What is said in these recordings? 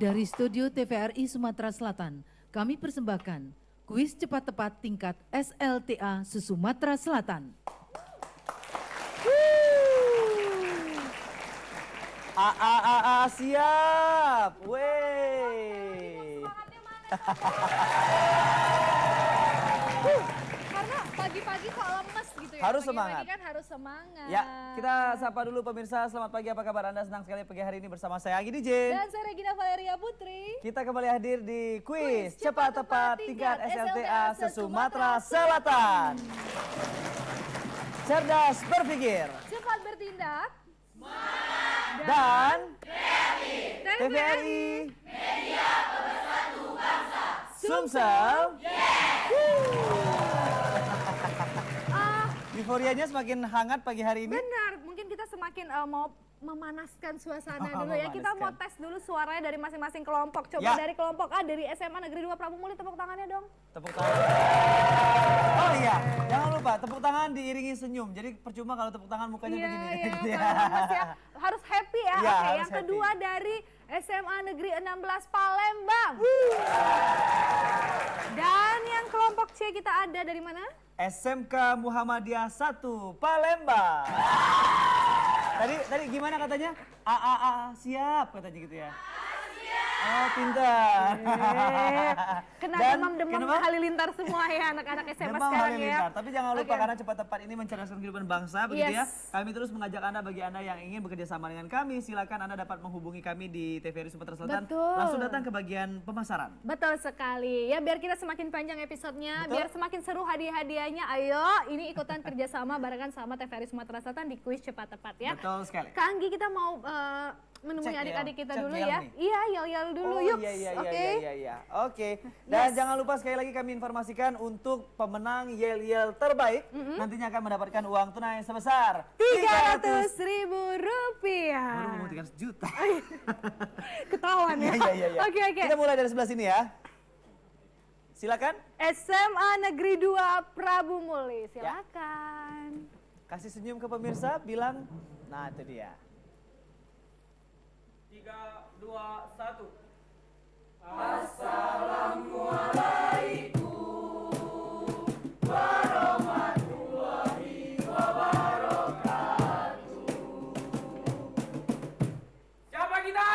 Dari studio TVRI Sumatera Selatan, kami persembahkan kuis cepat tepat tingkat SLTA Sumatera Selatan. Siap. Wey. Semangatnya mana? Karena pagi-pagi kok lemes gitu ya. Harus Pagi-pagi semangat. kan harus semangat. Ya, kita sapa dulu pemirsa. Selamat pagi, apa kabar Anda? Senang sekali pagi hari ini bersama saya Anggi DJ. Dan saya Regina Valeria Putri. Kita kembali hadir di kuis cepat tepat tingkat SLTA Sumatera Selatan. Cerdas berpikir Cepat bertindak. dan TVRI. TVRI Sumsel. Euforianya semakin hangat pagi hari ini. Benar, mungkin kita semakin mau memanaskan suasana Oh, dulu ya. Kita mau memanaskan. tes dulu suaranya dari masing-masing kelompok. Coba Ya. dari kelompok A, dari SMA Negeri 2 Prabu Muli, tepuk tangannya dong. Tepuk tangan. Oh iya, jangan lupa tepuk tangan diiringi senyum. Jadi percuma kalau tepuk tangan mukanya begini. Gitu ya. Kalau lemes ya, harus happy ya. Iya, Oke, harus yang happy. kedua dari SMA Negeri 16 Palembang. Dan yang kelompok C kita ada dari mana? SMK Muhammadiyah 1 Palembang. Tadi gimana katanya? Siap katanya gitu ya. Oh, pintar. Kena Dan demam-demam kenapa? halilintar semua ya anak-anak SMA Demam sekarang halilintar. ya. Tapi jangan lupa Oke. karena cepat tepat ini mencerdaskan kehidupan bangsa begitu ya. Yes. Kami terus mengajak Anda bagi Anda yang ingin bekerja sama dengan kami, silakan Anda dapat menghubungi kami di TVRI Sumatera Selatan. Betul. Langsung datang ke bagian pemasaran. Betul sekali. Ya biar kita semakin panjang episodenya, Betul. biar semakin seru hadiah-hadiahnya. Ayo, ini ikutan kerjasama barengan sama TVRI Sumatera Selatan di kuis cepat tepat ya. Betul sekali. Kak Anggi, kita mau menemui Cek adik-adik kita cek dulu yel ya. nih. Iya, yel-yel dulu Oh, yuk. iya. Oke. Oke. Dan Yes. jangan lupa sekali lagi kami informasikan untuk pemenang yel-yel terbaik nantinya akan mendapatkan uang tunai sebesar 300.000 rupiah. Baru ngomong 300 juta. Ketahuan ya. Iya. Oke. Kita mulai dari sebelah sini ya. Silakan. SMA Negeri 2 Prabu Muli, silakan. Kasih senyum ke pemirsa, bilang, nah itu dia. 3, 2, 1. Siapa kita?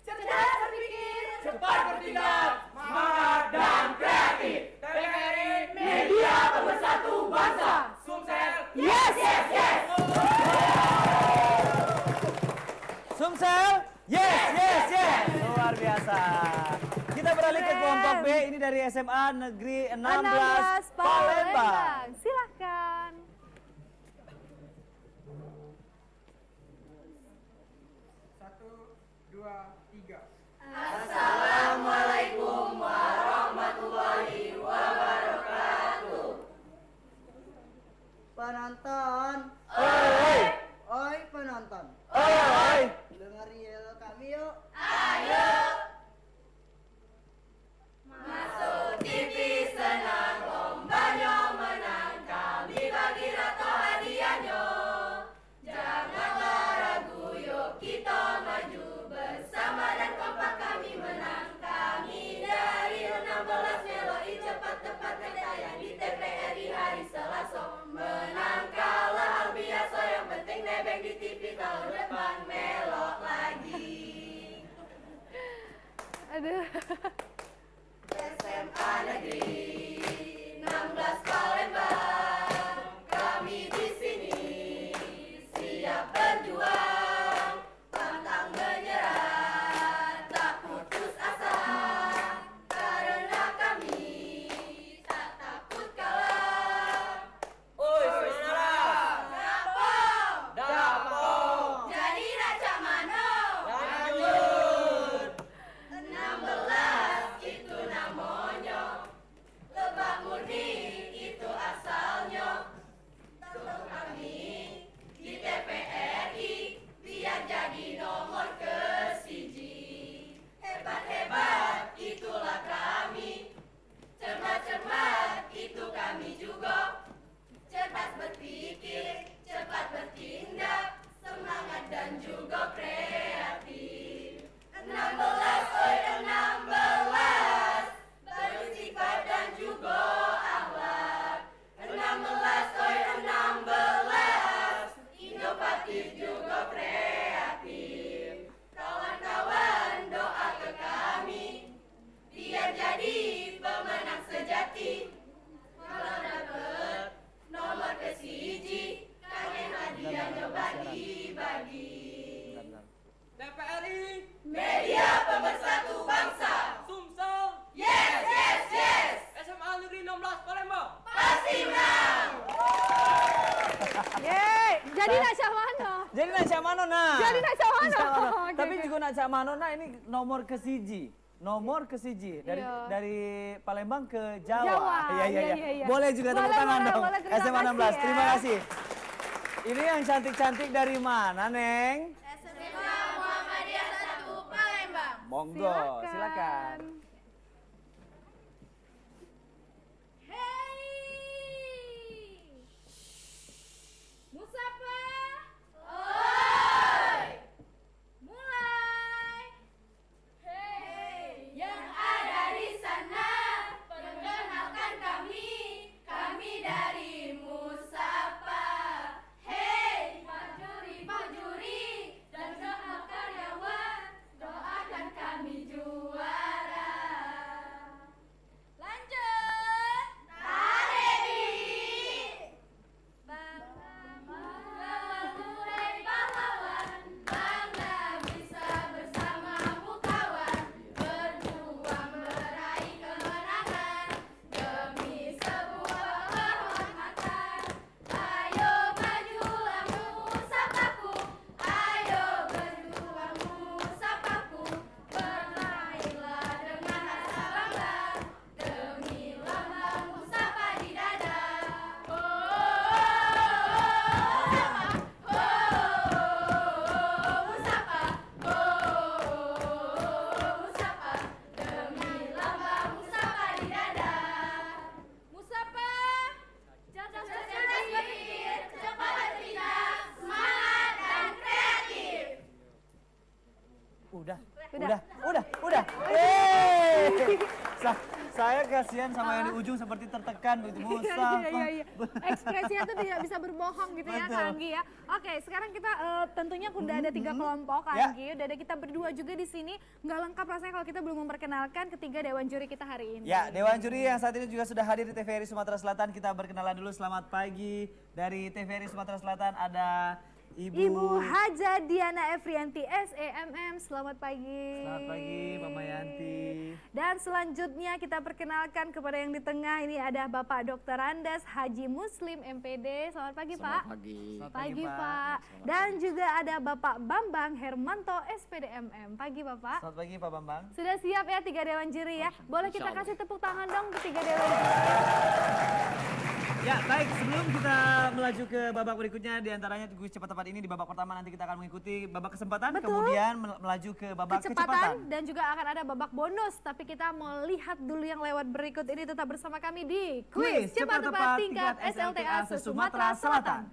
Cerdas berpikir, Cepat bertindak, semangat dan kreatif. TVRI Media Pemersatu Bangsa. Sumsel. yes. Sumsel, yes. Luar biasa. Kita beralih ke kelompok B, ini dari SMA Negeri 16 Palembang. Silakan. Satu, dua, tiga. Penonton, oi penonton, Oi. dengar yel kami yuk. Aduh. SMA Negeri 16 Palembang, kami di sini siap berjuang, pantang menyerah, tak putus asa, karena kami tak takut kalah. Oi, saudara. Dapong, Dapong. jadi Raja Mano. Lanjut. 16 itu namanya, Lebak Murni itu asalnya. Untuk kami di TVRI biar jadi nomor kesiji. Hebat-hebat itulah kami, cermat-cermat itu kami juga. Cerdas berpikir, cepat bertindak, semangat dan juga kreatif. 16 oi 16, bersifat dan juga akhlak. 16 oi 16, inovatif juga kreatif. Kawan-kawan doa ke kami, biar jadi pemenang sejati. Kalau dapet nomor kesiji, kangen hadiahnya bagi-bagi. TVRI. Media pemersatu bangsa. Sumsel. Yes, yes, yes. SMA Negeri 16 Palembang. Pasti menang. Yeay, jadi Nasya Mano. Jadi nak cak mano nah? Jadi nak cak mano. Cak mano. Oke, Tapi oke. juga nak cak mano nah ini nomor kesiji. Nomor kesiji dari Iya. dari Palembang ke Jawa. Jawa, Iya, iya, iya. Boleh juga tepuk Boleh, tangan boleh, dong. boleh. Terima SMA 16. kasih ya. Terima kasih. Ini yang cantik-cantik dari mana, Neng? SMA Muhammadiyah 1 Palembang. Monggo, silakan. Hey, Musapa. Oi. Mulai. Hey, yang ada di sana, perkenalkan kami dari Musapa. Hey, Pak Juri, dan semua karyawan, doakan kami juara. Lanjut. Tarik. Mengawal pahlawan, bangga bisa bersamamu kawan, berjuang meraih kemenangan demi sebuah kehormatan. Ayo majulah Musapaku, ayo berjuang Musapaku, bermainlah dengan rasa bangga demi lambang Musapa di dada. Musapa, Musapa, demi lambang Musapa di dada. Musapa, cerdas berpikir, cepat bertindak, semangat dan kreatif. Udah. Yeay. Saya kasihan sama yang di ujung seperti tertekan begitu. Musapa. Iya. Ekspresinya tuh tidak bisa berbohong gitu ya, Betul. Kak Anggi ya. Oke, sekarang kita tentunya udah ada 3 kelompok, Kak Ya. Anggi. Udah ada kita berdua juga di sini. Nggak lengkap rasanya kalau kita belum memperkenalkan ketiga dewan juri kita hari ini. Ya, Dewan Juri yang saat ini juga sudah hadir di TVRI Sumatera Selatan. Kita berkenalan dulu. Selamat pagi. Dari TVRI Sumatera Selatan ada Ibu Haja Diana Efrianti SEMM, selamat pagi. Selamat pagi, Mama Yanti. Dan selanjutnya kita perkenalkan kepada yang di tengah, ini ada Bapak Dr. Andes Haji Muslim MPD. Selamat pagi, Pak. Selamat Pagi, Pak. Dan juga ada Bapak Bambang Hermanto SPDMM. Pagi, Bapak. Selamat pagi, Pak Bambang. Sudah siap ya 3 dewan juri ya? Boleh kita kasih tepuk tangan dong ke 3 dewan juri. Ya, baik. Sebelum kita melaju ke babak berikutnya, diantaranya kuis cepat tepat ini di babak pertama nanti kita akan mengikuti babak kesempatan, Betul. kemudian melaju ke babak kecepatan. Kecepatan dan juga akan ada babak bonus. Tapi kita mau lihat dulu yang lewat berikut ini. Tetap bersama kami di Kuis Cepat Tepat Tingkat SLTA se-Sumatera Selatan.